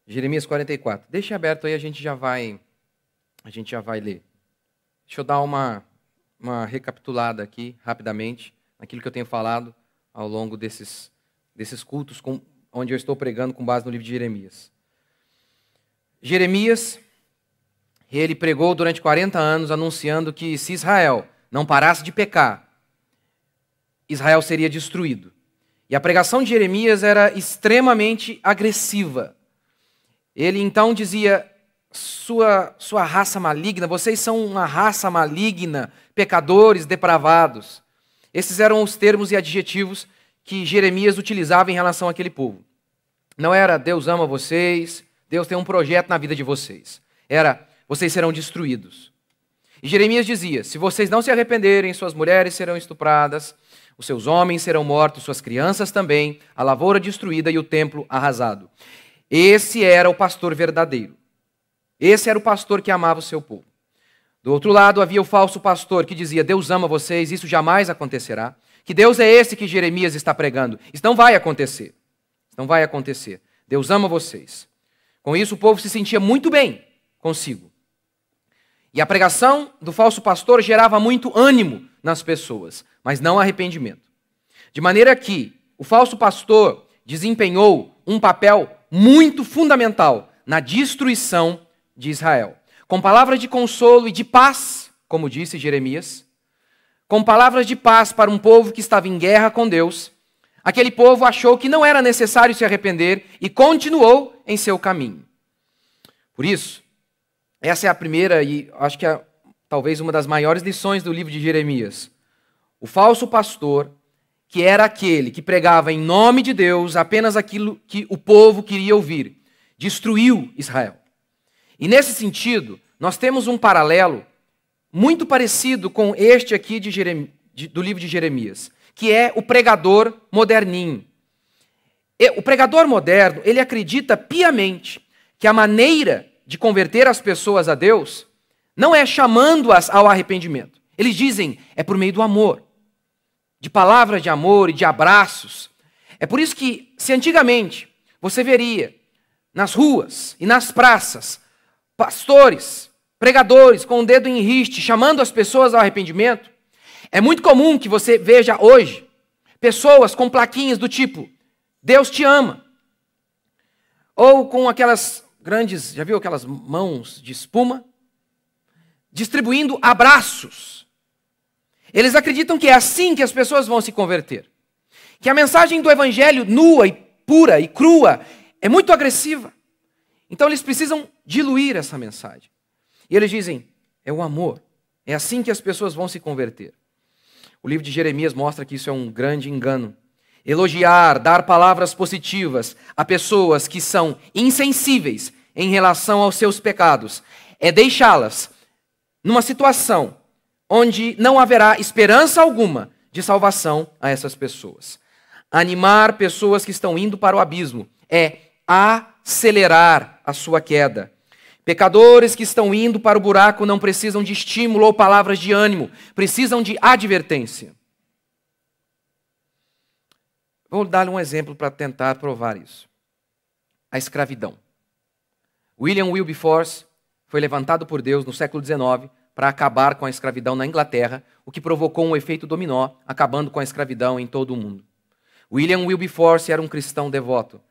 Jeremias 44. Deixa aberto aí, a gente já vai ler. Deixa eu dar uma recapitulada aqui, rapidamente, naquilo que eu tenho falado ao longo desses cultos, onde eu estou pregando com base no livro de Jeremias. Jeremias, ele pregou durante 40 anos, anunciando que se Israel não parasse de pecar, Israel seria destruído. E a pregação de Jeremias era extremamente agressiva. Ele então dizia: sua raça maligna, vocês são uma raça maligna, pecadores, depravados. Esses eram os termos e adjetivos que Jeremias utilizava em relação àquele povo. Não era Deus ama vocês, Deus tem um projeto na vida de vocês. Era: vocês serão destruídos. E Jeremias dizia: se vocês não se arrependerem, suas mulheres serão estupradas, os seus homens serão mortos, suas crianças também, a lavoura destruída e o templo arrasado. Esse era o pastor verdadeiro. Esse era o pastor que amava o seu povo. Do outro lado havia o falso pastor que dizia: Deus ama vocês, isso jamais acontecerá. Que Deus é esse que Jeremias está pregando? Isso não vai acontecer. Isso não vai acontecer. Deus ama vocês. Com isso o povo se sentia muito bem consigo. E a pregação do falso pastor gerava muito ânimo nas pessoas, mas não arrependimento. De maneira que o falso pastor desempenhou um papel muito fundamental na destruição de Israel. Com palavras de consolo e de paz, como disse Jeremias, com palavras de paz para um povo que estava em guerra com Deus, aquele povo achou que não era necessário se arrepender e continuou em seu caminho. Por isso, essa é a primeira e acho que é talvez uma das maiores lições do livro de Jeremias. O falso pastor, que era aquele que pregava em nome de Deus apenas aquilo que o povo queria ouvir, destruiu Israel. E nesse sentido, nós temos um paralelo muito parecido com este aqui do livro de Jeremias, que é o pregador moderninho. O pregador moderno, ele acredita piamente que a maneira de converter as pessoas a Deus não é chamando-as ao arrependimento. Eles dizem: é por meio do amor, de palavras de amor e de abraços. É por isso que, se antigamente você veria nas ruas e nas praças pastores, pregadores com o dedo em riste chamando as pessoas ao arrependimento, é muito comum que você veja hoje pessoas com plaquinhas do tipo: Deus te ama. Ou com aquelas grandes, já viu aquelas mãos de espuma? Distribuindo abraços. Eles acreditam que é assim que as pessoas vão se converter. Que a mensagem do evangelho nua e pura e crua é muito agressiva. Então eles precisam diluir essa mensagem. E eles dizem: é o amor. É assim que as pessoas vão se converter. O livro de Jeremias mostra que isso é um grande engano. Elogiar, dar palavras positivas a pessoas que são insensíveis em relação aos seus pecados é deixá-las numa situação onde não haverá esperança alguma de salvação a essas pessoas. Animar pessoas que estão indo para o abismo é acelerar a sua queda. Pecadores que estão indo para o buraco não precisam de estímulo ou palavras de ânimo, precisam de advertência. Vou dar um exemplo para tentar provar isso. A escravidão. William Wilberforce foi levantado por Deus no século XIX para acabar com a escravidão na Inglaterra, o que provocou um efeito dominó, acabando com a escravidão em todo o mundo. William Wilberforce era um cristão devoto.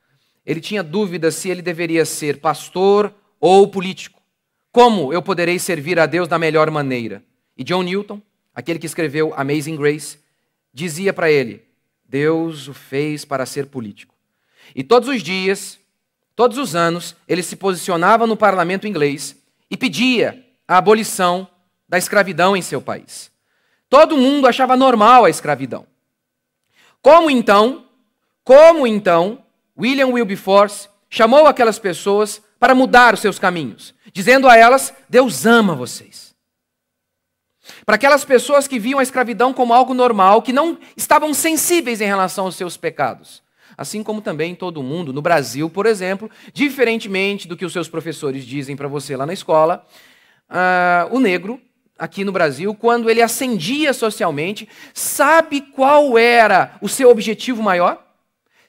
Ele tinha dúvidas se ele deveria ser pastor ou político. Como eu poderei servir a Deus da melhor maneira? E John Newton, aquele que escreveu Amazing Grace, dizia para ele: Deus o fez para ser político. E todos os dias, todos os anos, ele se posicionava no parlamento inglês e pedia a abolição da escravidão em seu país. Todo mundo achava normal a escravidão. Como então, William Wilberforce chamou aquelas pessoas para mudar os seus caminhos, dizendo a elas: Deus ama vocês. Para aquelas pessoas que viam a escravidão como algo normal, que não estavam sensíveis em relação aos seus pecados. Assim como também todo mundo, no Brasil, por exemplo, diferentemente do que os seus professores dizem para você lá na escola, o negro, aqui no Brasil, quando ele ascendia socialmente, sabe qual era o seu objetivo maior?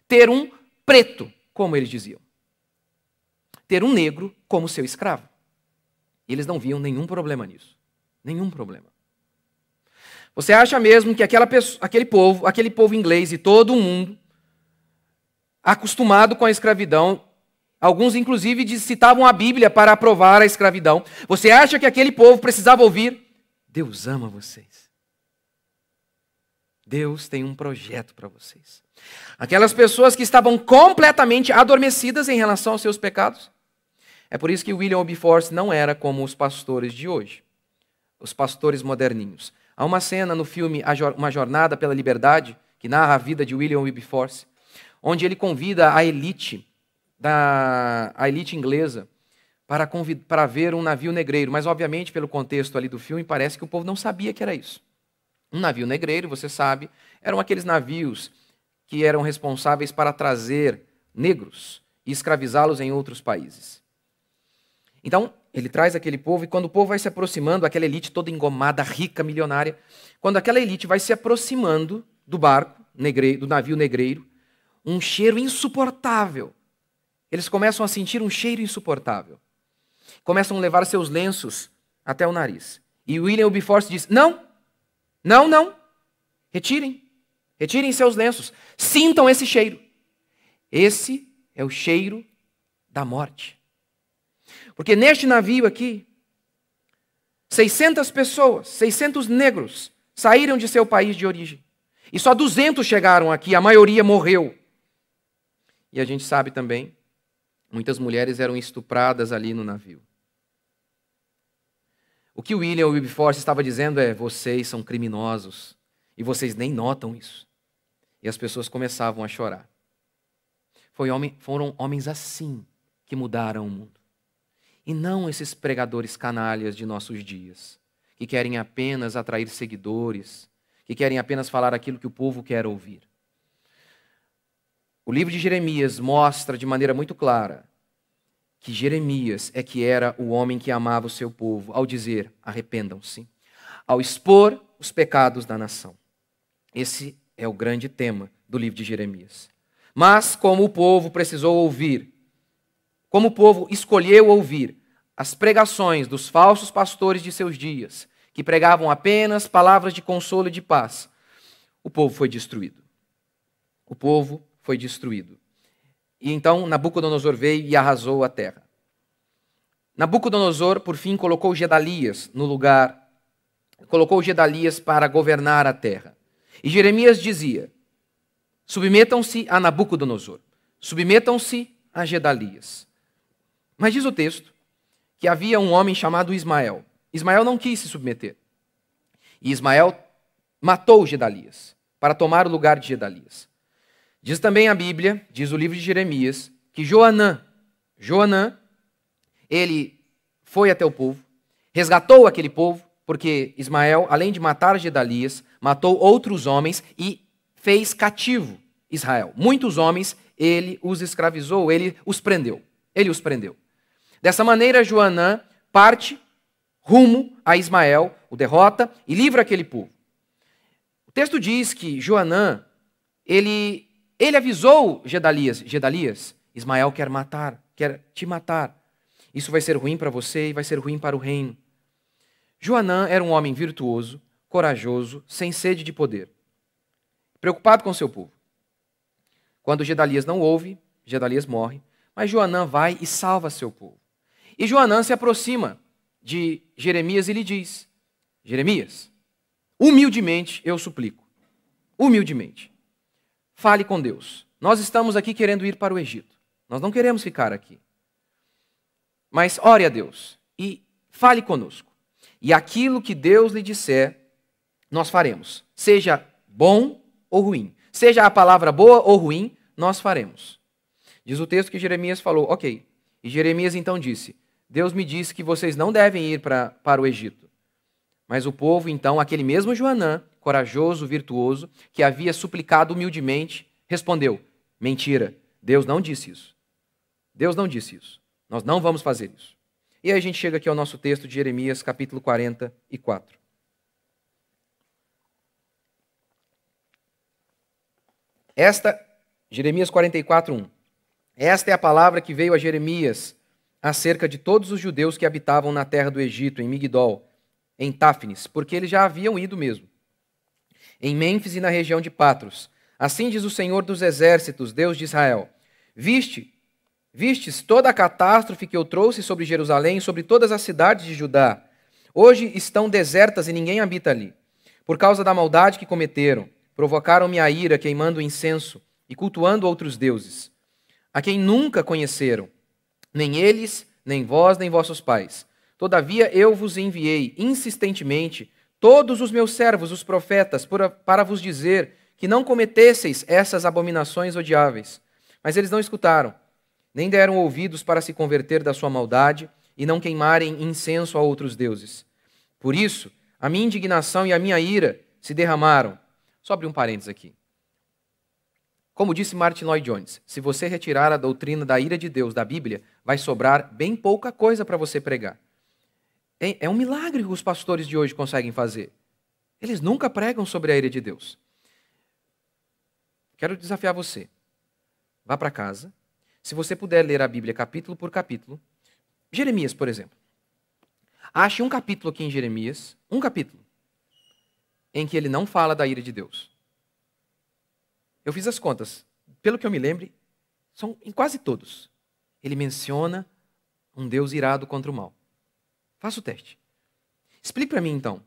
Ter um preto, como eles diziam. ter um negro como seu escravo. E eles não viam nenhum problema nisso. Nenhum problema. Você acha mesmo que aquele povo inglês e todo mundo, acostumado com a escravidão, alguns inclusive citavam a Bíblia para aprovar a escravidão, você acha que aquele povo precisava ouvir? Deus ama vocês. Deus tem um projeto para vocês. Aquelas pessoas que estavam completamente adormecidas em relação aos seus pecados. É por isso que William Wilberforce não era como os pastores de hoje, os pastores moderninhos. Há uma cena no filme Uma Jornada pela Liberdade, que narra a vida de William Wilberforce, onde ele convida a elite inglesa para ver um navio negreiro. Mas, obviamente, pelo contexto ali do filme, parece que o povo não sabia que era isso. Um navio negreiro, você sabe, eram aqueles navios que eram responsáveis para trazer negros e escravizá-los em outros países. Então, ele traz aquele povo, e quando o povo vai se aproximando, aquela elite toda engomada, rica, milionária, quando aquela elite vai se aproximando do barco, do navio negreiro, um cheiro insuportável. Eles começam a sentir um cheiro insuportável. Começam a levar seus lenços até o nariz. E William Wilberforce diz, não, retirem seus lenços, sintam esse cheiro. Esse é o cheiro da morte. Porque neste navio aqui, 600 pessoas, 600 negros, saíram de seu país de origem. E só 200 chegaram aqui, a maioria morreu. E a gente sabe também, muitas mulheres eram estupradas ali no navio. O que William Wilberforce estava dizendo é, vocês são criminosos, e vocês nem notam isso. E as pessoas começavam a chorar. Foram homens assim que mudaram o mundo. E não esses pregadores canalhas de nossos dias, que querem apenas atrair seguidores, que querem apenas falar aquilo que o povo quer ouvir. O livro de Jeremias mostra de maneira muito clara que Jeremias é que era o homem que amava o seu povo, ao dizer, arrependam-se, ao expor os pecados da nação. Esse é o grande tema do livro de Jeremias. Mas como o povo precisou ouvir, como o povo escolheu ouvir as pregações dos falsos pastores de seus dias, que pregavam apenas palavras de consolo e de paz, o povo foi destruído. O povo foi destruído. E então Nabucodonosor veio e arrasou a terra. Nabucodonosor, por fim, colocou Gedalias no lugar, colocou Gedalias para governar a terra. E Jeremias dizia, submetam-se a Nabucodonosor, submetam-se a Gedalias. Mas diz o texto que havia um homem chamado Ismael. Ismael não quis se submeter. E Ismael matou Gedalias para tomar o lugar de Gedalias. Diz também a Bíblia, diz o livro de Jeremias, que Joanã, ele foi até o povo, resgatou aquele povo, porque Ismael, além de matar Gedalias, matou outros homens e fez cativo Israel. Muitos homens, ele os escravizou, ele os prendeu. Dessa maneira, Joanã parte rumo a Ismael, o derrota e livra aquele povo. O texto diz que Joanã, ele avisou Gedalias, Ismael quer te matar. Isso vai ser ruim para você e vai ser ruim para o reino. Joanã era um homem virtuoso, corajoso, sem sede de poder, preocupado com seu povo. Quando Gedalias não ouve, Gedalias morre, mas Joanã vai e salva seu povo. E Joanã se aproxima de Jeremias e lhe diz, Jeremias, humildemente eu suplico, humildemente, fale com Deus. Nós estamos aqui querendo ir para o Egito. Nós não queremos ficar aqui. Mas ore a Deus e fale conosco. E aquilo que Deus lhe disser, nós faremos. Seja bom ou ruim. Seja a palavra boa ou ruim, nós faremos. Diz o texto que Jeremias falou, ok. E Jeremias então disse, Deus me disse que vocês não devem ir para o Egito. Mas o povo, então, aquele mesmo Joanã, corajoso, virtuoso, que havia suplicado humildemente, respondeu, mentira, Deus não disse isso. Deus não disse isso. Nós não vamos fazer isso. E aí a gente chega aqui ao nosso texto de Jeremias, capítulo 44. Jeremias 44, 1. Esta é a palavra que veio a Jeremias acerca de todos os judeus que habitavam na terra do Egito, em Migdol, em Táfnis, porque eles já haviam ido mesmo, em Mênfis e na região de Patros. Assim diz o Senhor dos Exércitos, Deus de Israel: Vistes toda a catástrofe que eu trouxe sobre Jerusalém e sobre todas as cidades de Judá. Hoje estão desertas e ninguém habita ali. Por causa da maldade que cometeram, provocaram minha ira queimando incenso e cultuando outros deuses, a quem nunca conheceram, nem eles, nem vós, nem vossos pais. Todavia eu vos enviei insistentemente todos os meus servos, os profetas, para vos dizer que não cometesseis essas abominações odiáveis. Mas eles não escutaram, nem deram ouvidos para se converter da sua maldade e não queimarem incenso a outros deuses. Por isso, a minha indignação e a minha ira se derramaram. Só abrir um parênteses aqui. Como disse Martin Lloyd Jones, se você retirar a doutrina da ira de Deus da Bíblia, vai sobrar bem pouca coisa para você pregar. É um milagre que os pastores de hoje conseguem fazer. Eles nunca pregam sobre a ira de Deus. Quero desafiar você. Vá para casa. Se você puder ler a Bíblia capítulo por capítulo. Jeremias, por exemplo. Ache um capítulo aqui em Jeremias, um capítulo, em que ele não fala da ira de Deus. Eu fiz as contas. Pelo que eu me lembre, são em quase todos. Ele menciona um Deus irado contra o mal. Faça o teste. Explique para mim, então,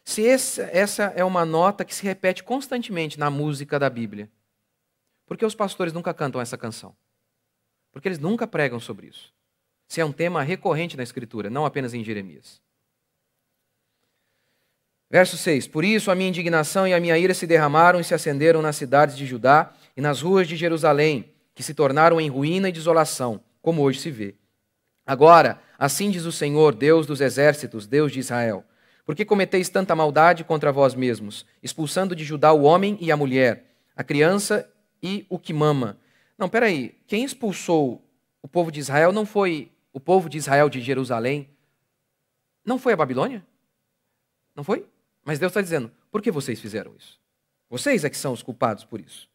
se essa é uma nota que se repete constantemente na música da Bíblia. Por que os pastores nunca cantam essa canção? Porque eles nunca pregam sobre isso. Se é um tema recorrente na Escritura, não apenas em Jeremias. Verso 6. Por isso a minha indignação e a minha ira se derramaram e se acenderam nas cidades de Judá e nas ruas de Jerusalém, que se tornaram em ruína e desolação, como hoje se vê. Agora, assim diz o Senhor, Deus dos exércitos, Deus de Israel: porque cometeis tanta maldade contra vós mesmos, expulsando de Judá o homem e a mulher, a criança e o que mama. Não, peraí, quem expulsou o povo de Israel não foi o povo de Israel de Jerusalém? Não foi a Babilônia? Não foi? Mas Deus está dizendo, por que vocês fizeram isso? Vocês é que são os culpados por isso.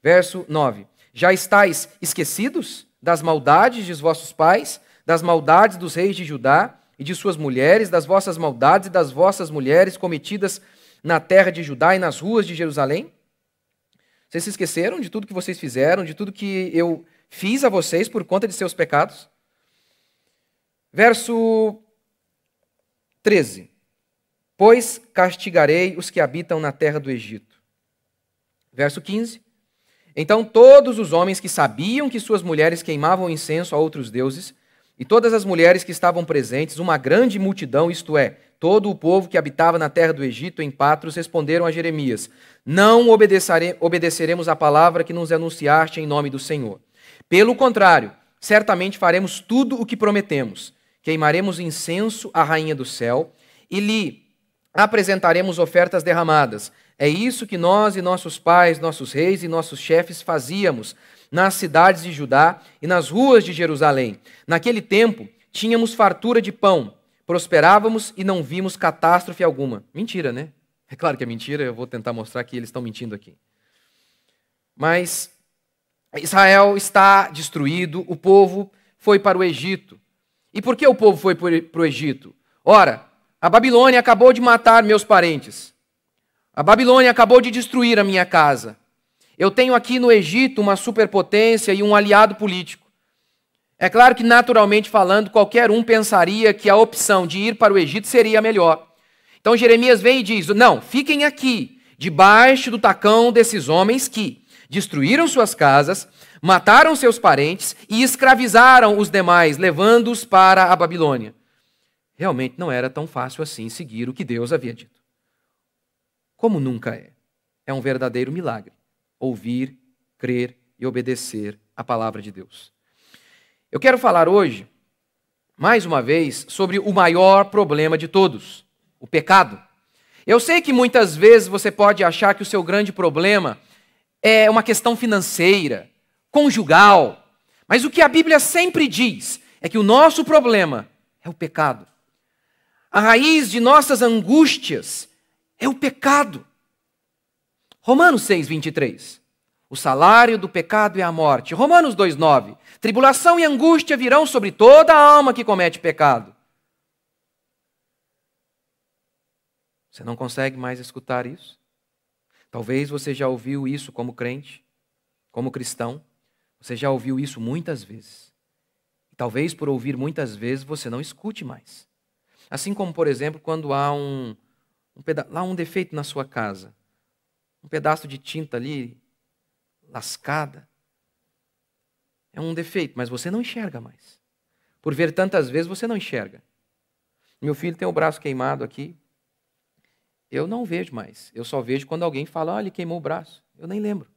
Verso 9. Já estáis esquecidos das maldades de vossos pais, das maldades dos reis de Judá e de suas mulheres, das vossas maldades e das vossas mulheres cometidas na terra de Judá e nas ruas de Jerusalém? Vocês se esqueceram de tudo que vocês fizeram, de tudo que eu fiz a vocês por conta de seus pecados? Verso 13. Pois castigarei os que habitam na terra do Egito. Verso 15. Então todos os homens que sabiam que suas mulheres queimavam incenso a outros deuses, e todas as mulheres que estavam presentes, uma grande multidão, isto é, todo o povo que habitava na terra do Egito, em Patros, responderam a Jeremias: não obedeceremos à palavra que nos anunciaste em nome do Senhor. Pelo contrário, certamente faremos tudo o que prometemos. Queimaremos incenso à rainha do céu e lhe apresentaremos ofertas derramadas. É isso que nós e nossos pais, nossos reis e nossos chefes fazíamos nas cidades de Judá e nas ruas de Jerusalém. Naquele tempo, tínhamos fartura de pão, prosperávamos e não vimos catástrofe alguma. Mentira, né? É claro que é mentira, eu vou tentar mostrar que eles estão mentindo aqui. Mas Israel está destruído, o povo foi para o Egito. E por que o povo foi para o Egito? Ora, a Babilônia acabou de matar meus parentes. A Babilônia acabou de destruir a minha casa. Eu tenho aqui no Egito uma superpotência e um aliado político. É claro que, naturalmente falando, qualquer um pensaria que a opção de ir para o Egito seria a melhor. Então Jeremias vem e diz: não, fiquem aqui, debaixo do tacão desses homens que destruíram suas casas, mataram seus parentes e escravizaram os demais, levando-os para a Babilônia. Realmente não era tão fácil assim seguir o que Deus havia dito. Como nunca é. É um verdadeiro milagre ouvir, crer e obedecer a palavra de Deus. Eu quero falar hoje, mais uma vez, sobre o maior problema de todos, o pecado. Eu sei que muitas vezes você pode achar que o seu grande problema é uma questão financeira, conjugal, mas o que a Bíblia sempre diz é que o nosso problema é o pecado. A raiz de nossas angústias é o pecado. Romanos 6, 23. O salário do pecado é a morte. Romanos 2,9. Tribulação e angústia virão sobre toda a alma que comete pecado. Você não consegue mais escutar isso? Talvez você já ouviu isso como crente, como cristão. Você já ouviu isso muitas vezes. Talvez por ouvir muitas vezes você não escute mais. Assim como, por exemplo, quando há um defeito na sua casa. Um pedaço de tinta ali, lascada. É um defeito, mas você não enxerga mais. Por ver tantas vezes, você não enxerga. Meu filho tem o braço queimado aqui. Eu não vejo mais. Eu só vejo quando alguém fala, olha, ele queimou o braço. Eu nem lembro.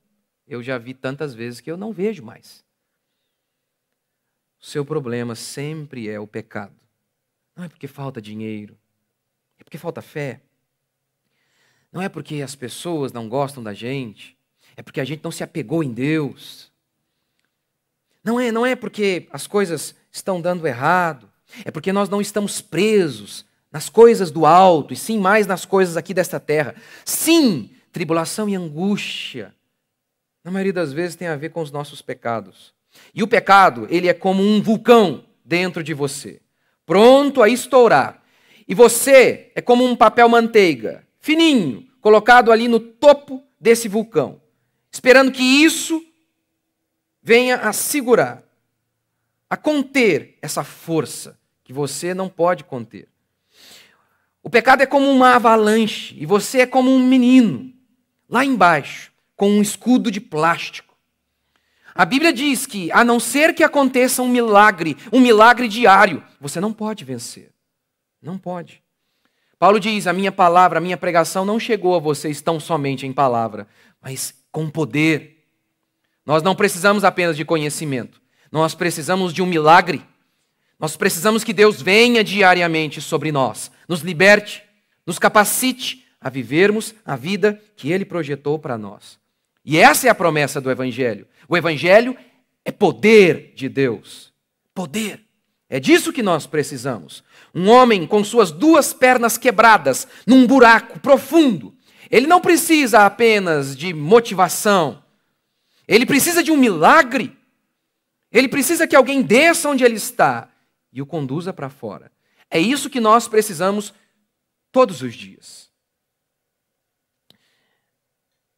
Eu já vi tantas vezes que eu não vejo mais. O seu problema sempre é o pecado. Não é porque falta dinheiro. É porque falta fé. Não é porque as pessoas não gostam da gente. É porque a gente não se apegou em Deus. Não é porque as coisas estão dando errado. É porque nós não estamos presos nas coisas do alto, e sim mais nas coisas aqui desta terra. Sim, tribulação e angústia, na maioria das vezes tem a ver com os nossos pecados. E o pecado, ele é como um vulcão dentro de você, pronto a estourar. E você é como um papel manteiga, fininho, colocado ali no topo desse vulcão, esperando que isso venha a segurar, a conter essa força que você não pode conter. O pecado é como uma avalanche e você é como um menino, lá embaixo, com um escudo de plástico. A Bíblia diz que, a não ser que aconteça um milagre diário, você não pode vencer. Não pode. Paulo diz, a minha palavra, a minha pregação não chegou a vocês tão somente em palavra, mas com poder. Nós não precisamos apenas de conhecimento, nós precisamos de um milagre. Nós precisamos que Deus venha diariamente sobre nós, nos liberte, nos capacite a vivermos a vida que Ele projetou para nós. E essa é a promessa do Evangelho. O Evangelho é poder de Deus. Poder. É disso que nós precisamos. Um homem com suas 2 pernas quebradas, num buraco profundo, ele não precisa apenas de motivação. Ele precisa de um milagre. Ele precisa que alguém desça onde ele está e o conduza para fora. É isso que nós precisamos todos os dias.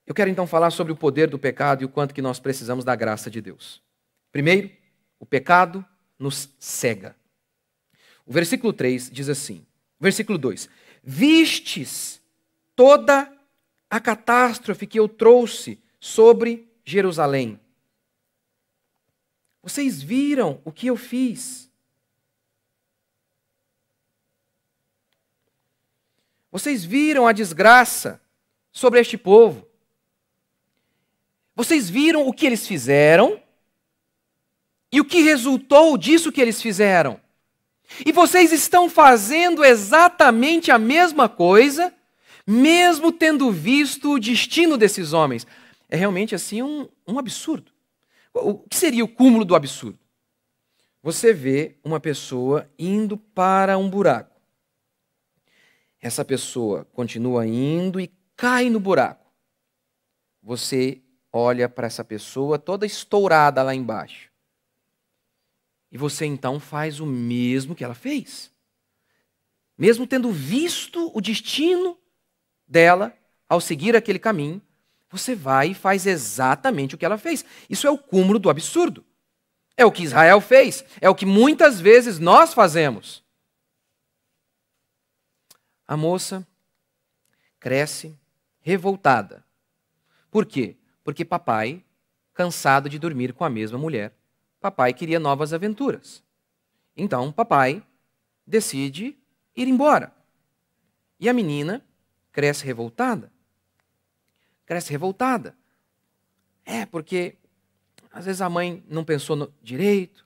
Eu quero então falar sobre o poder do pecado e o quanto que nós precisamos da graça de Deus. Primeiro, o pecado nos cega. O versículo 3 diz assim, versículo 2, vistes toda a catástrofe que eu trouxe sobre Jerusalém. Vocês viram o que eu fiz. Vocês viram a desgraça sobre este povo. Vocês viram o que eles fizeram e o que resultou disso que eles fizeram. E vocês estão fazendo exatamente a mesma coisa, mesmo tendo visto o destino desses homens. É realmente assim um absurdo. O que seria o cúmulo do absurdo? Você vê uma pessoa indo para um buraco. Essa pessoa continua indo e cai no buraco. Você olha para essa pessoa toda estourada lá embaixo. E você então faz o mesmo que ela fez. Mesmo tendo visto o destino dela ao seguir aquele caminho, você vai e faz exatamente o que ela fez. Isso é o cúmulo do absurdo. É o que Israel fez. É o que muitas vezes nós fazemos. A moça cresce revoltada. Por quê? Porque papai, cansado de dormir com a mesma mulher, papai queria novas aventuras. Então, papai decide ir embora. E a menina cresce revoltada. Cresce revoltada. Porque às vezes a mãe não pensou direito,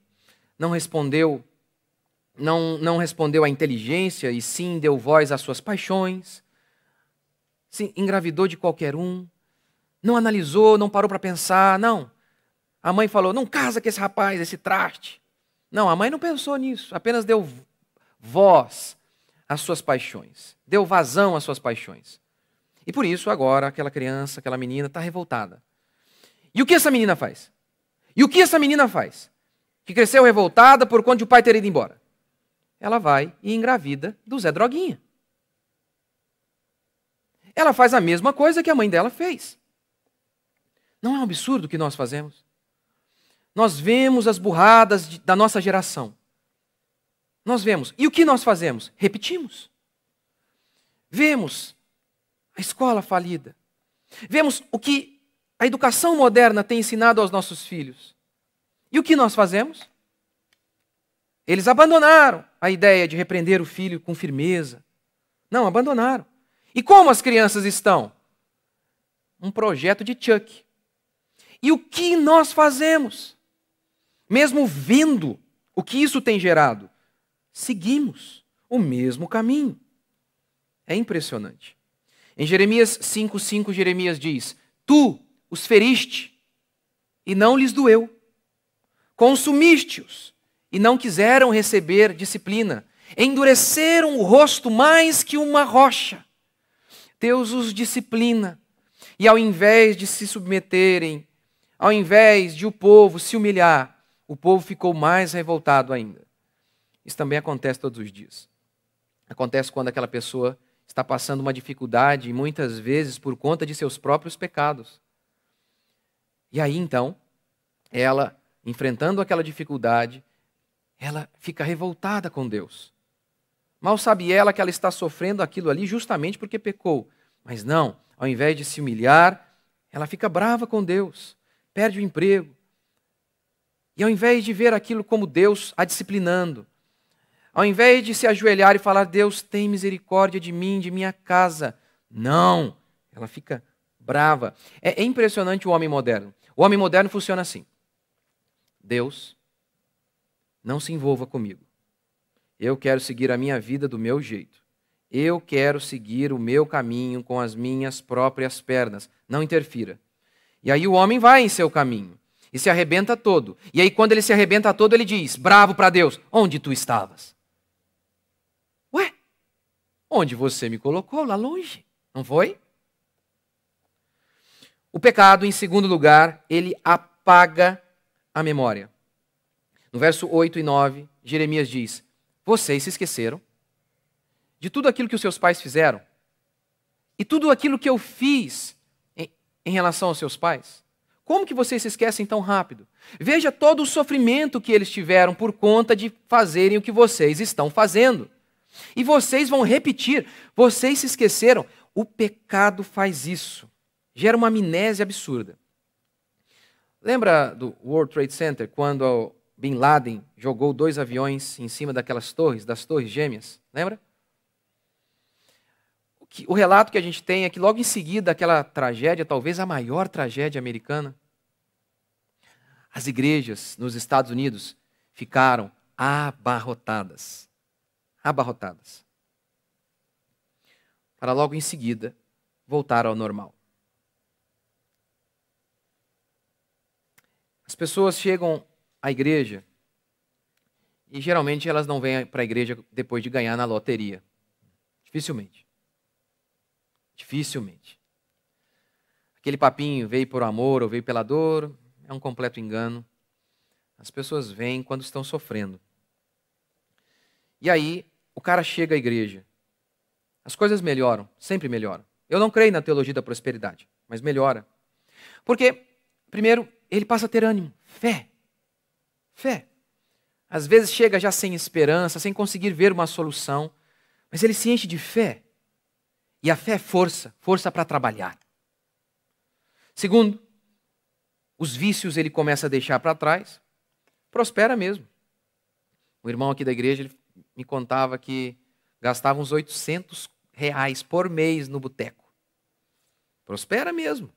não respondeu à inteligência e sim deu voz às suas paixões. Sim, engravidou de qualquer um. Não analisou, não parou para pensar, não. A mãe falou, não casa com esse rapaz, esse traste. Não, a mãe não pensou nisso, apenas deu voz às suas paixões. Deu vazão às suas paixões. E por isso agora aquela criança, aquela menina está revoltada. E o que essa menina faz? E o que essa menina faz? Que cresceu revoltada por conta de o pai ter ido embora. Ela vai e engravida do Zé Droguinha. Ela faz a mesma coisa que a mãe dela fez. Não é um absurdo o que nós fazemos? Nós vemos as burradas da nossa geração. Nós vemos. E o que nós fazemos? Repetimos. Vemos a escola falida. Vemos o que a educação moderna tem ensinado aos nossos filhos. E o que nós fazemos? Eles abandonaram a ideia de repreender o filho com firmeza. Não, abandonaram. E como as crianças estão? Um projeto de Chuck. E o que nós fazemos? Mesmo vendo o que isso tem gerado, seguimos o mesmo caminho. É impressionante. Em Jeremias 5:5, Jeremias diz: Tu os feriste e não lhes doeu. Consumiste-os e não quiseram receber disciplina. Endureceram o rosto mais que uma rocha. Deus os disciplina. E ao invés de se submeterem, ao invés de o povo se humilhar, o povo ficou mais revoltado ainda. Isso também acontece todos os dias. Acontece quando aquela pessoa está passando uma dificuldade, e muitas vezes por conta de seus próprios pecados. E aí, então, ela, enfrentando aquela dificuldade, ela fica revoltada com Deus. Mal sabe ela que ela está sofrendo aquilo ali justamente porque pecou. Mas não, ao invés de se humilhar, ela fica brava com Deus, perde o emprego. E ao invés de ver aquilo como Deus a disciplinando, ao invés de se ajoelhar e falar, Deus tem misericórdia de mim, de minha casa, não, ela fica brava. É impressionante o homem moderno. O homem moderno funciona assim. Deus, não se envolva comigo. Eu quero seguir a minha vida do meu jeito. Eu quero seguir o meu caminho com as minhas próprias pernas. Não interfira. E aí o homem vai em seu caminho e se arrebenta todo. E aí quando ele se arrebenta todo, ele diz, bravo para Deus, onde tu estavas? Ué, onde você me colocou? Lá longe, não foi? O pecado, em segundo lugar, ele apaga a memória. No verso 8 e 9, Jeremias diz, vocês se esqueceram de tudo aquilo que os seus pais fizeram e tudo aquilo que eu fiz em relação aos seus pais. Como que vocês se esquecem tão rápido? Veja todo o sofrimento que eles tiveram por conta de fazerem o que vocês estão fazendo. E vocês vão repetir, vocês se esqueceram. O pecado faz isso. Gera uma amnésia absurda. Lembra do World Trade Center, quando Bin Laden jogou 2 aviões em cima daquelas torres, das torres gêmeas? Lembra? O relato que a gente tem é que logo em seguida aquela tragédia, talvez a maior tragédia americana, as igrejas nos Estados Unidos ficaram abarrotadas. Abarrotadas. Para logo em seguida voltar ao normal. As pessoas chegam à igreja e geralmente elas não vêm para a igreja depois de ganhar na loteria. Dificilmente. Dificilmente. Aquele papinho, veio por amor ou veio pela dor, é um completo engano. As pessoas vêm quando estão sofrendo. E aí, o cara chega à igreja. As coisas melhoram, sempre melhoram. Eu não creio na teologia da prosperidade, mas melhora. Porque, primeiro, ele passa a ter ânimo, fé. Fé. Às vezes chega já sem esperança, sem conseguir ver uma solução, mas ele se enche de fé. E a fé é força, força para trabalhar. Segundo, os vícios ele começa a deixar para trás, prospera mesmo. O irmão aqui da igreja ele me contava que gastava uns R$800 por mês no boteco. Prospera mesmo.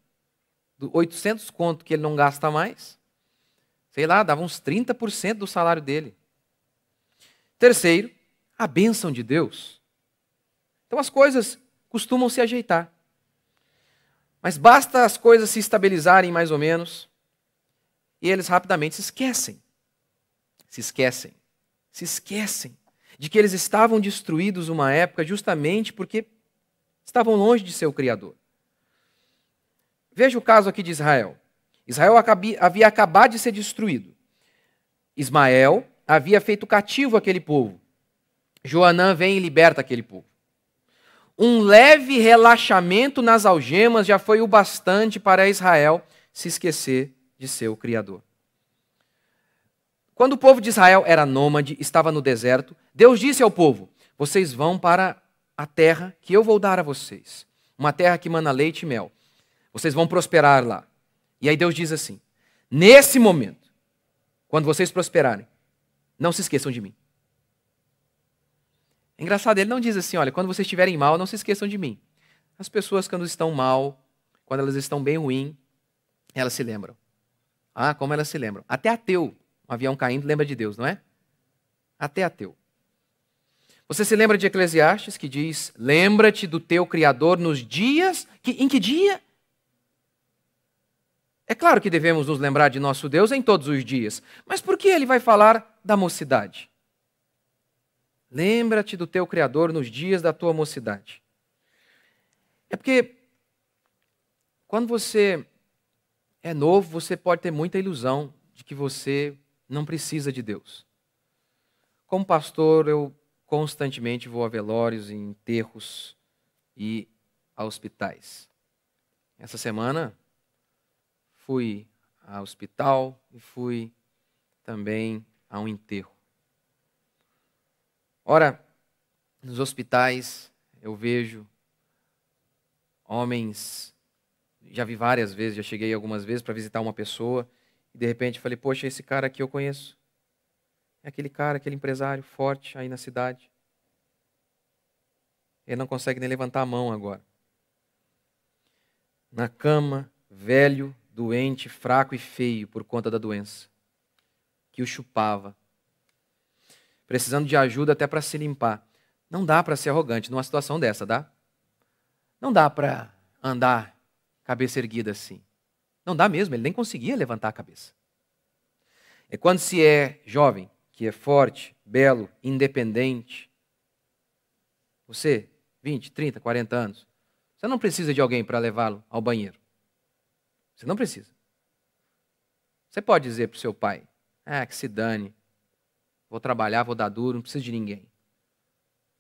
Do 800 conto que ele não gasta mais, sei lá, dava uns 30% do salário dele. Terceiro, a bênção de Deus. Então as coisas costumam se ajeitar. Mas basta as coisas se estabilizarem mais ou menos e eles rapidamente se esquecem. Se esquecem. Se esquecem de que eles estavam destruídos uma época justamente porque estavam longe de seu Criador. Veja o caso aqui de Israel. Israel havia acabado de ser destruído. Ismael havia feito cativo aquele povo. Joanã vem e liberta aquele povo. Um leve relaxamento nas algemas já foi o bastante para Israel se esquecer de seu Criador. Quando o povo de Israel era nômade, estava no deserto, Deus disse ao povo: vocês vão para a terra que eu vou dar a vocês. Uma terra que mana leite e mel. Vocês vão prosperar lá. E aí Deus diz assim: nesse momento, quando vocês prosperarem, não se esqueçam de mim. É engraçado, ele não diz assim: olha, quando vocês estiverem mal, não se esqueçam de mim. As pessoas, quando estão mal, quando elas estão bem ruim, elas se lembram. Ah, como elas se lembram. Até ateu, um avião caindo, lembra de Deus, não é? Até ateu. Você se lembra de Eclesiastes, que diz: lembra-te do teu Criador nos dias... Em que dia? É claro que devemos nos lembrar de nosso Deus em todos os dias. Mas por que ele vai falar da mocidade? Lembra-te do teu Criador nos dias da tua mocidade. É porque quando você é novo, você pode ter muita ilusão de que você não precisa de Deus. Como pastor, eu constantemente vou a velórios, em enterros e a hospitais. Essa semana fui ao hospital e fui também a um enterro. Ora, nos hospitais eu vejo homens, já vi várias vezes, já cheguei algumas vezes para visitar uma pessoa e de repente falei: poxa, esse cara aqui eu conheço. É aquele cara, aquele empresário forte aí na cidade. Ele não consegue nem levantar a mão agora. Na cama, velho, doente, fraco e feio por conta da doença, que o chupava, precisando de ajuda até para se limpar. Não dá para ser arrogante numa situação dessa, dá? Não dá para andar cabeça erguida assim. Não dá mesmo, ele nem conseguia levantar a cabeça. É quando se é jovem, que é forte, belo, independente. Você, 20, 30, 40 anos, você não precisa de alguém para levá-lo ao banheiro. Você não precisa. Você pode dizer para o seu pai: que se dane, vou trabalhar, vou dar duro, não preciso de ninguém.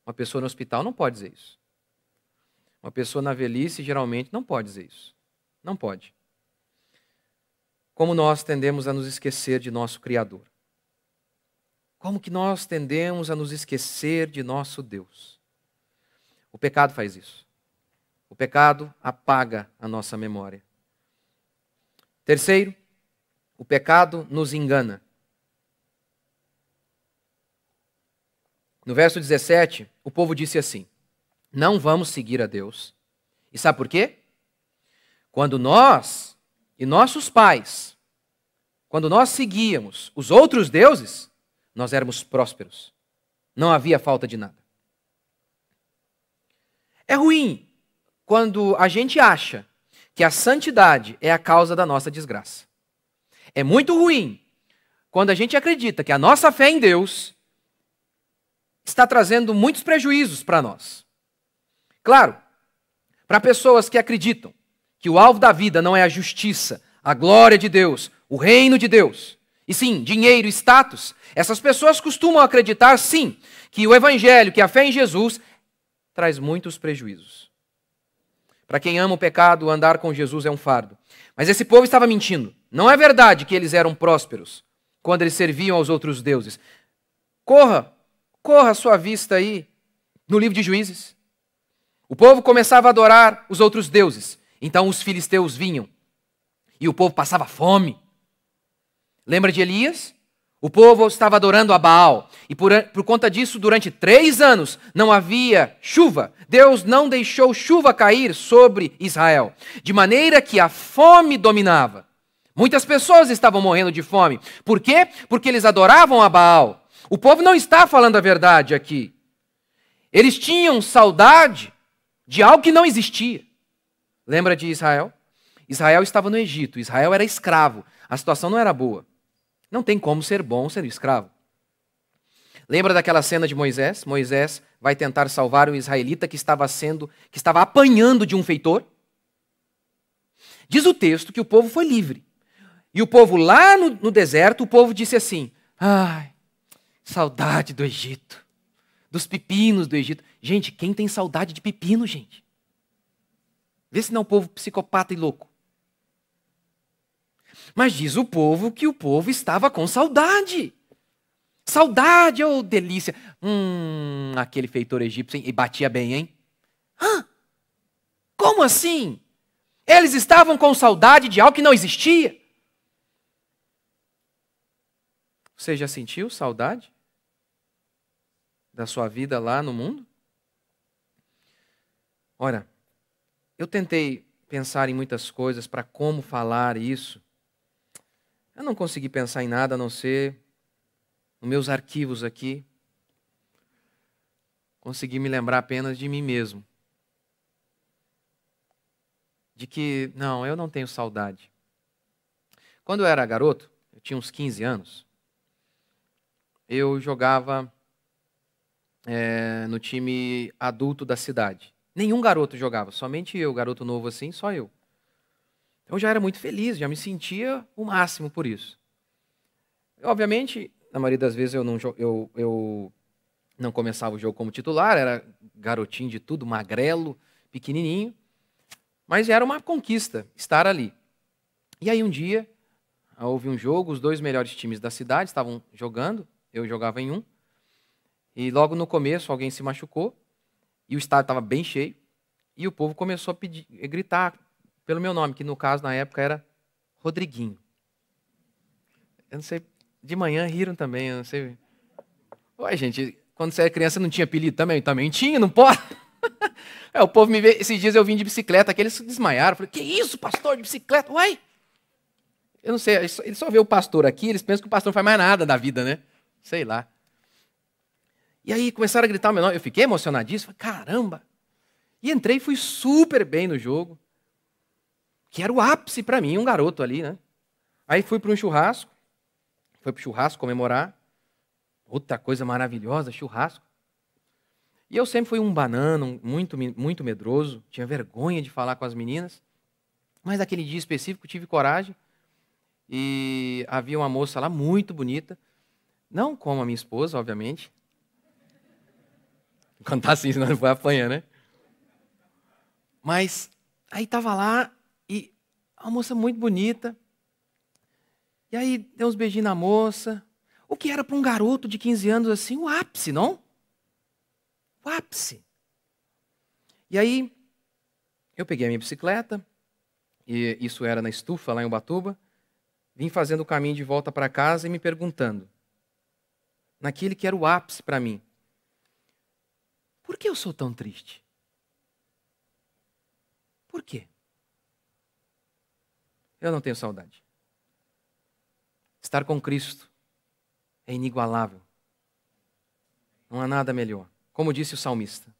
Uma pessoa no hospital não pode dizer isso. Uma pessoa na velhice geralmente não pode dizer isso. Não pode. Como nós tendemos a nos esquecer de nosso Criador. Como que nós tendemos a nos esquecer de nosso Deus? O pecado faz isso. O pecado apaga a nossa memória. Terceiro, o pecado nos engana. No verso 17, o povo disse assim: não vamos seguir a Deus. E sabe por quê? Quando nós e nossos pais, quando nós seguíamos os outros deuses, nós éramos prósperos. Não havia falta de nada. É ruim quando a gente acha que a santidade é a causa da nossa desgraça. É muito ruim quando a gente acredita que a nossa fé em Deus está trazendo muitos prejuízos para nós. Claro, para pessoas que acreditam que o alvo da vida não é a justiça, a glória de Deus, o reino de Deus, e sim, dinheiro, status, essas pessoas costumam acreditar, sim, que o evangelho, que a fé em Jesus, traz muitos prejuízos. Para quem ama o pecado, andar com Jesus é um fardo. Mas esse povo estava mentindo. Não é verdade que eles eram prósperos quando eles serviam aos outros deuses. Corra a sua vista aí no livro de Juízes. O povo começava a adorar os outros deuses. Então os filisteus vinham e o povo passava fome. Lembra de Elias? O povo estava adorando a Baal. E por conta disso, durante 3 anos, não havia chuva. Deus não deixou chuva cair sobre Israel. De maneira que a fome dominava. Muitas pessoas estavam morrendo de fome. Por quê? Porque eles adoravam a Baal. O povo não está falando a verdade aqui. Eles tinham saudade de algo que não existia. Lembra de Israel? Israel estava no Egito. Israel era escravo. A situação não era boa. Não tem como ser bom sendo escravo. Lembra daquela cena de Moisés? Moisés vai tentar salvar um israelita que estava apanhando de um feitor. Diz o texto que o povo foi livre. E o povo lá no deserto, o povo disse assim: ai, saudade do Egito, dos pepinos do Egito. Gente, quem tem saudade de pepino, gente? Vê se não é um povo psicopata e louco. Mas diz o povo que o povo estava com saudade. Saudade, ô delícia. Aquele feitor egípcio, hein? E batia bem, hein? Como assim? Eles estavam com saudade de algo que não existia. Você já sentiu saudade da sua vida lá no mundo? Ora, eu tentei pensar em muitas coisas para como falar isso. Eu não consegui pensar em nada a não ser nos meus arquivos aqui. Consegui me lembrar apenas de mim mesmo. De que, não, eu não tenho saudade. Quando eu era garoto, eu tinha uns 15 anos, eu jogava no time adulto da cidade. Nenhum garoto jogava, somente eu, garoto novo assim, só eu. Então eu já era muito feliz, já me sentia o máximo por isso. Obviamente, na maioria das vezes eu não começava o jogo como titular, era garotinho de tudo, magrelo, pequenininho, mas era uma conquista estar ali. E aí um dia, houve um jogo, os dois melhores times da cidade estavam jogando, eu jogava em um, e logo no começo alguém se machucou, e o estádio estava bem cheio, e o povo começou a gritar pelo meu nome, que no caso, na época, era Rodriguinho. Eu não sei, de manhã riram também, eu não sei. Ué, gente, quando você era criança não tinha apelido também? Também tinha, não pode? O povo me vê, esses dias eu vim de bicicleta, aqueles se desmaiaram, falei, que isso, pastor de bicicleta? Uai! Eu não sei, eles só vê o pastor aqui, eles pensam que o pastor não faz mais nada da vida, né? Sei lá. E aí começaram a gritar o meu nome, eu fiquei emocionadíssimo, falei, caramba! E entrei e fui super bem no jogo, que era o ápice para mim, um garoto ali, né? Aí fui para um churrasco, comemorar, outra coisa maravilhosa, churrasco. E eu sempre fui um banana, muito medroso, tinha vergonha de falar com as meninas, mas naquele dia específico tive coragem, e havia uma moça lá muito bonita, não como a minha esposa, obviamente. Contar assim, senão não vai apanhar, né? Mas aí estava lá, e uma moça muito bonita, e aí deu uns beijinhos na moça, o que era para um garoto de 15 anos assim, o ápice, não? O ápice. E aí, eu peguei a minha bicicleta, e isso era na Estufa, lá em Ubatuba, vim fazendo o caminho de volta para casa e me perguntando, naquele que era o ápice para mim, por que eu sou tão triste? Por quê? Eu não tenho saudade. Estar com Cristo é inigualável. Não há nada melhor. Como disse o salmista.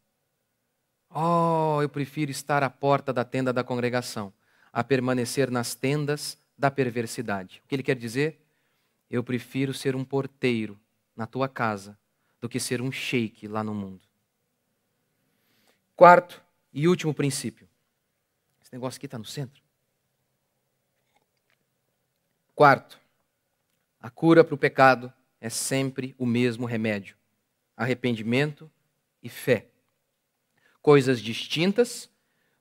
Oh, eu prefiro estar à porta da tenda da congregação a permanecer nas tendas da perversidade. O que ele quer dizer? Eu prefiro ser um porteiro na tua casa do que ser um sheik lá no mundo. Quarto e último princípio. Esse negócio aqui está no centro. Quarto, a cura para o pecado é sempre o mesmo remédio. Arrependimento e fé. Coisas distintas,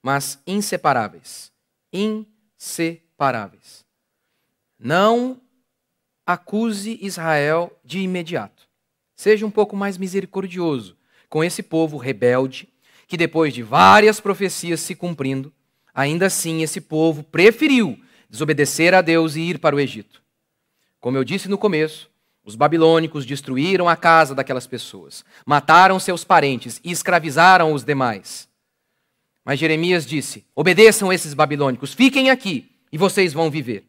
mas inseparáveis. Inseparáveis. Não acuse Israel de imediato. Seja um pouco mais misericordioso com esse povo rebelde, que depois de várias profecias se cumprindo, ainda assim esse povo preferiu desobedecer a Deus e ir para o Egito. Como eu disse no começo, os babilônicos destruíram a casa daquelas pessoas, mataram seus parentes e escravizaram os demais. Mas Jeremias disse, obedeçam esses babilônicos, fiquem aqui e vocês vão viver.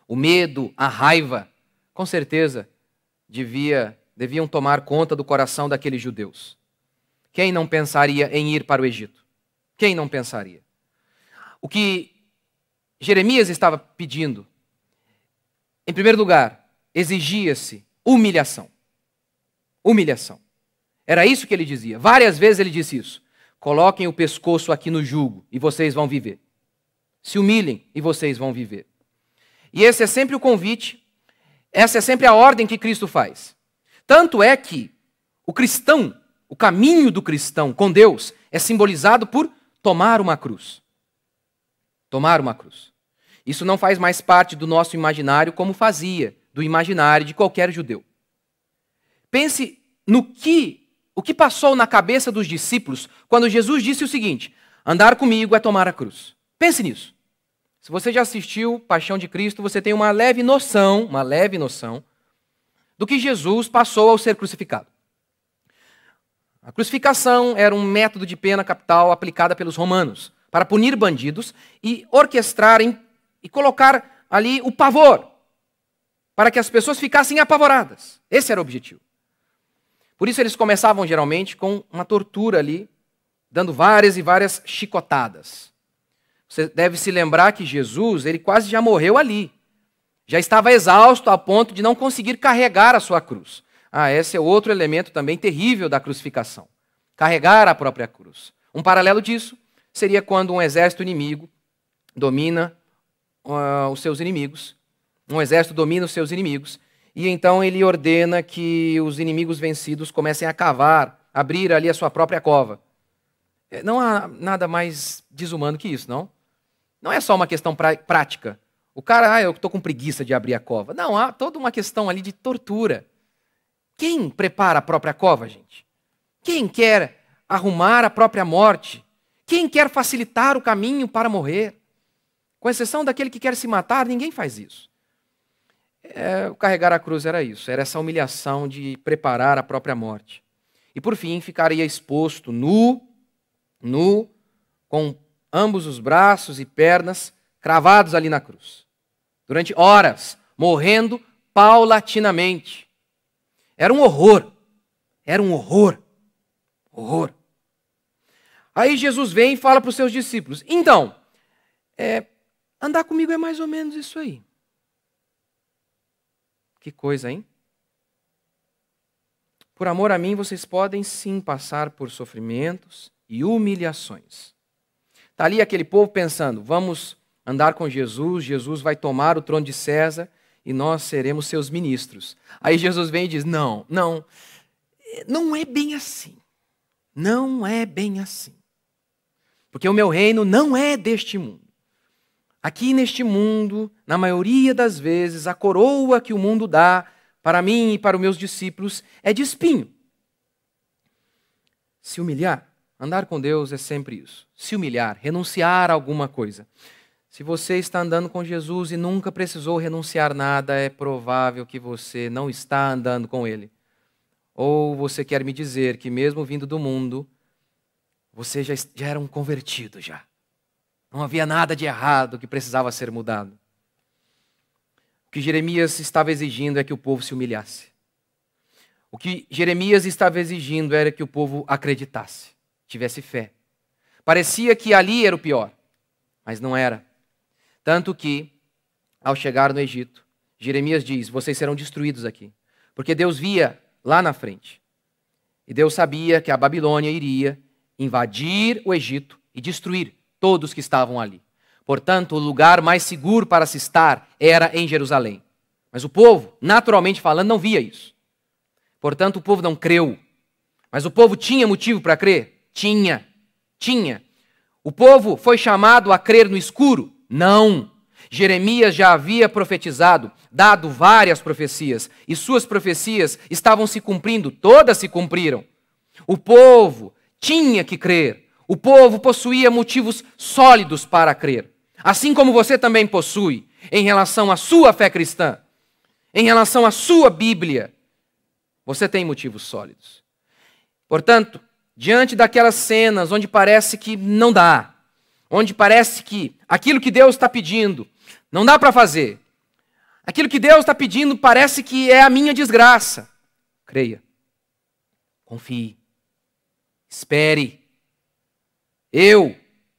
O medo, a raiva, com certeza, deviam tomar conta do coração daqueles judeus. Quem não pensaria em ir para o Egito? Quem não pensaria? O que Jeremias estava pedindo, em primeiro lugar, exigia-se humilhação. Humilhação. Era isso que ele dizia. Várias vezes ele disse isso. Coloquem o pescoço aqui no jugo e vocês vão viver. Se humilhem e vocês vão viver. E esse é sempre o convite, essa é sempre a ordem que Cristo faz. Tanto é que o cristão, o caminho do cristão com Deus é simbolizado por tomar uma cruz. Tomar uma cruz. Isso não faz mais parte do nosso imaginário como fazia do imaginário de qualquer judeu. Pense o que passou na cabeça dos discípulos quando Jesus disse o seguinte: andar comigo é tomar a cruz. Pense nisso. Se você já assistiu Paixão de Cristo, você tem uma leve noção do que Jesus passou ao ser crucificado. A crucificação era um método de pena capital aplicada pelos romanos para punir bandidos e orquestrarem e colocar ali o pavor para que as pessoas ficassem apavoradas. Esse era o objetivo. Por isso eles começavam geralmente com uma tortura ali, dando várias e várias chicotadas. Você deve se lembrar que Jesus, ele quase já morreu ali. Já estava exausto a ponto de não conseguir carregar a sua cruz. Esse é outro elemento também terrível da crucificação. Carregar a própria cruz. Um paralelo disso seria quando um exército inimigo domina os seus inimigos. Um exército domina os seus inimigos. E então ele ordena que os inimigos vencidos comecem a cavar, abrir ali a sua própria cova. Não há nada mais desumano que isso, não? Não é só uma questão prática. O cara, eu estou com preguiça de abrir a cova. Não, há toda uma questão ali de tortura. Quem prepara a própria cova, gente? Quem quer arrumar a própria morte? Quem quer facilitar o caminho para morrer? Com exceção daquele que quer se matar, ninguém faz isso. O carregar a cruz era isso, era essa humilhação de preparar a própria morte. E por fim, ficaria exposto nu, com ambos os braços e pernas cravados ali na cruz. Durante horas, morrendo paulatinamente. Era um horror. Horror. Aí Jesus vem e fala para os seus discípulos: então, andar comigo é mais ou menos isso aí. Que coisa, hein? Por amor a mim, vocês podem sim passar por sofrimentos e humilhações. Está ali aquele povo pensando: vamos andar com Jesus, Jesus vai tomar o trono de César e nós seremos seus ministros. Aí Jesus vem e diz: não é bem assim. Não é bem assim. Porque o meu reino não é deste mundo. Aqui neste mundo, na maioria das vezes, a coroa que o mundo dá para mim e para os meus discípulos é de espinho. Se humilhar, andar com Deus é sempre isso. Se humilhar, renunciar a alguma coisa. Se você está andando com Jesus e nunca precisou renunciar nada, é provável que você não está andando com Ele. Ou você quer me dizer que mesmo vindo do mundo, você já era um convertido já. Não havia nada de errado que precisava ser mudado. O que Jeremias estava exigindo é que o povo se humilhasse. O que Jeremias estava exigindo era que o povo acreditasse, tivesse fé. Parecia que ali era o pior, mas não era. Tanto que, ao chegar no Egito, Jeremias diz: vocês serão destruídos aqui. Porque Deus via lá na frente. E Deus sabia que a Babilônia iria invadir o Egito e destruir todos que estavam ali. Portanto, o lugar mais seguro para se estar era em Jerusalém. Mas o povo, naturalmente falando, não via isso. Portanto, o povo não creu. Mas o povo tinha motivo para crer? Tinha. O povo foi chamado a crer no escuro? Não. Jeremias já havia profetizado, dado várias profecias, e suas profecias estavam se cumprindo, todas se cumpriram. O povo tinha que crer. O povo possuía motivos sólidos para crer. Assim como você também possui em relação à sua fé cristã, em relação à sua Bíblia. Você tem motivos sólidos. Portanto, diante daquelas cenas onde parece que não dá, onde parece que aquilo que Deus está pedindo não dá para fazer, aquilo que Deus está pedindo parece que é a minha desgraça. Creia. Confie. Espere. Eu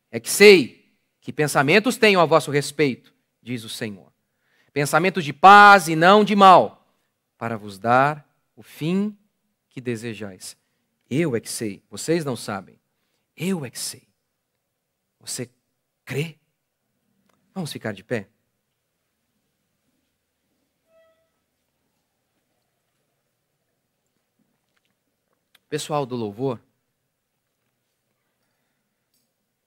é que sei que pensamentos tenho a vosso respeito, diz o Senhor. Pensamentos de paz e não de mal, para vos dar o fim que desejais. Eu é que sei, vocês não sabem. Eu é que sei. Você crê? Vamos ficar de pé? Pessoal do louvor,